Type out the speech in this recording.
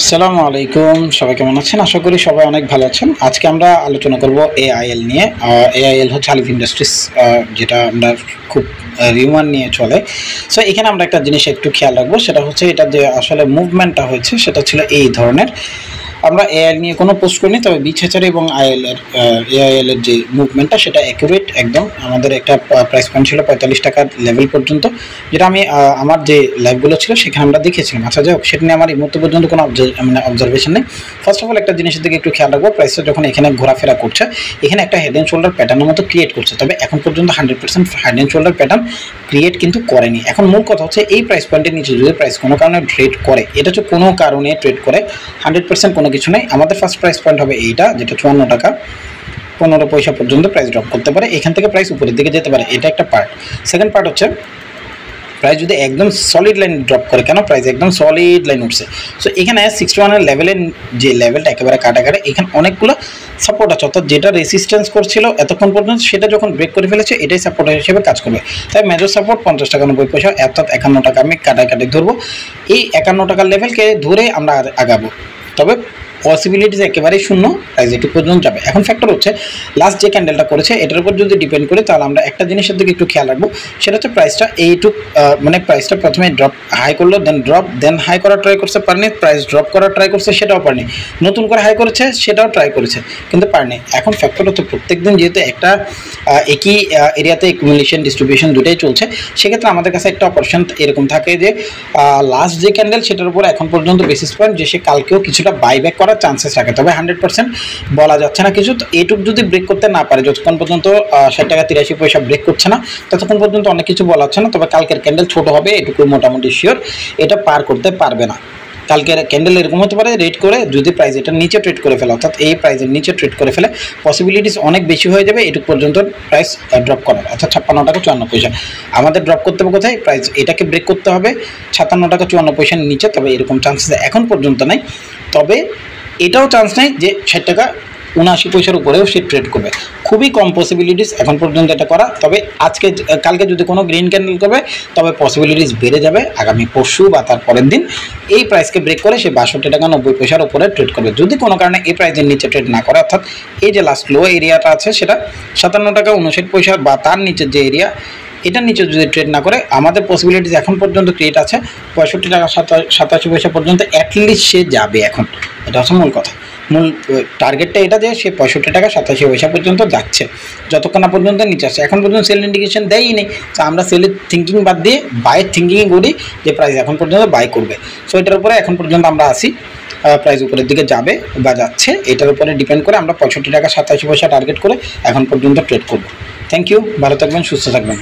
আসসালামু আলাইকুম, সবাই কেমন আছেন? আশা করি সবাই অনেক ভালো আছেন। আজকে আমরা আলোচনা করব এআইএল নিয়ে। এআইএল হচ্ছে আলিফ ইন্ডাস্ট্রিজ, যেটা আমরা খুব রিউমার নিয়ে চলে। সো এখানে আমরা একটা জিনিস একটু খেয়াল রাখবো, সেটা হচ্ছে এটা যে আসলে মুভমেন্টটা হয়েছে সেটা ছিল এই ধরনের। আমরা এআইএল নিয়ে কোনো পোস্ট করিনি, তবে বিছাচার এবং এআইএল এর যে মুভমেন্টটা সেটা অ্যাকুরেট একদম। আমাদের একটা প্রাইস পয়েন্ট ছিল 45 টাকার লেভেল পর্যন্ত, যেটা আমি আমার যে লাইভগুলো ছিল সেখানে আমরা দেখেছিলাম। আচ্ছা যাই হোক, সেটা নিয়ে আমার এই মুহূর্ত পর্যন্ত কোনো অবজারভেশন নেই। ফার্স্ট অফ অল একটা জিনিসের দিকে একটু খেয়াল রাখবো, প্রাইসটা যখন এখানে ঘোরাফেরা করছে, এখানে একটা হেড অ্যান্ড শোল্ডার প্যাটার্নের মতো ক্রিয়েট করছে, তবে এখন পর্যন্ত 100% head and shoulder pattern create কিন্তু করেনি। এখন মূল কথা হচ্ছে এই প্রাইস পয়েন্টের নিচে যদি প্রাইস কোনো কারণে ট্রেড করে, এটা হচ্ছে কোনো কারণে ট্রেড করে, 100% কোনো কিছু নেই। আমাদের ফার্স্ট প্রাইস পয়েন্ট হবে এইটা, যেটা 54 টাকা 15 পয়সা পর্যন্ত প্রাইস ড্রপ করতে পারে, এখান থেকে প্রাইস উপরের দিকে যেতে পারে, এটা একটা পার্ট। সেকেন্ড পার্ট হচ্ছে প্রাইস যদি একদম সলিড লাইন ড্রপ করে, কেন প্রাইস একদম সলিড লাইন উঠছে। সো এখানে 61 লেভেলের যে লেভেলটা একেবারে কাটাকাটা, এখানে অনেকগুলো সাপোর্ট আছে, অর্থাৎ যেটা রেসিস্ট্যান্স করছিল এতক্ষণ পর্যন্ত সেটা যখন ব্রেক করে ফেলেছে, এটাই সাপোর্ট হিসেবে কাজ করবে। তাই মেজর সাপোর্ট 50 টাকা 90 পয়সা, অর্থাৎ 51 টাকা আমি কাটাকাটি ধরবো। এই 51 টাকার লেভেলকে ধরে আমরা আগাবো, তবে পসিবিলিটিস একেবারেই শূন্য, প্রাইস একটু পর্যন্ত যাবে। এখন ফ্যাক্টর হচ্ছে লাস্ট যে ক্যান্ডেলটা করেছে এটার উপর যদি ডিপেন্ড করে, তাহলে আমরা একটা জিনিসের দিকে একটু খেয়াল রাখবো, সেটা হচ্ছে প্রাইসটা এইটুক, মানে প্রাইসটা প্রথমে ড্রপ হাই করলো, দেন ড্রপ, দেন হাই করার ট্রাই করছে, পারেনি। প্রাইস ড্রপ করার ট্রাই করছে, সেটাও পারেনি। নতুন করে হাই করেছে, সেটাও ট্রাই করেছে, কিন্তু পারেনি। এখন ফ্যাক্টর হচ্ছে প্রত্যেকদিন যেহেতু একটা একই এরিয়াতে একুমুলেশন ডিস্ট্রিবিউশন দুটাই চলছে, সেক্ষেত্রে আমাদের কাছে একটা অপারেশন এরকম থাকে যে লাস্ট যে ক্যান্ডেল সেটার উপর এখন পর্যন্ত বেসিস পয়েন্ট যে সে কালকেও কিছুটা বাইব্যাক করার চান্সেস রাখে, তবে 100% বলা যাচ্ছে না কিছু। তো এইটুক যদি ব্রেক করতে না পারে, যতক্ষণ পর্যন্ত 60 টাকা 83 পয়সা ব্রেক করছে না, ততক্ষণ পর্যন্ত অনেক কিছু বলা হচ্ছে না। তবে কালকের ক্যান্ডেল ছোট হবে, এটুকু মোটামুটি শিওর, এটা পার করতে পারবে না। কালকের ক্যান্ডেল এরকম হতে পারে, রেড করে যদি প্রাইস এটার নিচে ট্রেড করে ফেলে, অর্থাৎ এই প্রাইসের নিচে ট্রেড করে ফেলে, পসিবিলিটিস অনেক বেশি হয়ে যাবে এটুকু পর্যন্ত প্রাইস ড্রপ করার, অর্থাৎ 56 টাকা 54 পয়সা। আমাদের ড্রপ করতে হবে কোথায়? প্রাইস এটাকে ব্রেক করতে হবে 56 টাকা 54 পয়সার নিচে, তবে এরকম চান্সেস এখন পর্যন্ত নাই। তবে এটাও চান্স নেই যে 60 টাকা 79 পয়সার উপরেও সে ট্রেড করবে, খুবই কম পসিবিলিটিস এখন পর্যন্ত এটা করা। তবে কালকে যদি কোনো গ্রিন ক্যান্ডেল করবে, তবে পসিবিলিটিস বেড়ে যাবে আগামী পরশু বা তার পরের দিন এই প্রাইসকে ব্রেক করে সে 62 টাকা 90 পয়সার উপরে ট্রেড করবে। যদি কোনো কারণে এই প্রাইসের নিচে ট্রেড না করে, অর্থাৎ এই যে লাস্ট লো এরিয়াটা আছে সেটা 57 টাকা 59 পয়সা বা তার নিচের যে এরিয়া, এটার নিচে যদি ট্রেড না করে, আমাদের পসিবিলিটিস এখন পর্যন্ত ক্রিয়েট আছে 65 টাকা 87 পয়সা পর্যন্ত অ্যাটলিস্ট সে যাবে। এখন এটা হচ্ছে মূল কথা, মূল টার্গেটটা এটা যে সে 65 টাকা 87 পয়সা পর্যন্ত যাচ্ছে, যতক্ষণ না পর্যন্ত নিচে আসছে। এখন পর্যন্ত সেল ইন্ডিকেশন দেয়ই নেই, তো আমরা সেলের থিঙ্কিং বাদ দিয়ে বাইয়ের থিঙ্কিং করি যে প্রাইস এখন পর্যন্ত বাই করবে। সো এটার উপরে এখন পর্যন্ত আমরা আসি, প্রাইস উপরের দিকে যাবে বা যাচ্ছে, এটার উপরে ডিপেন্ড করে আমরা 65 টাকা 87 পয়সা টার্গেট করে এখন পর্যন্ত ট্রেড করব। থ্যাংক ইউ, ভালো থাকবেন, সুস্থ থাকবেন।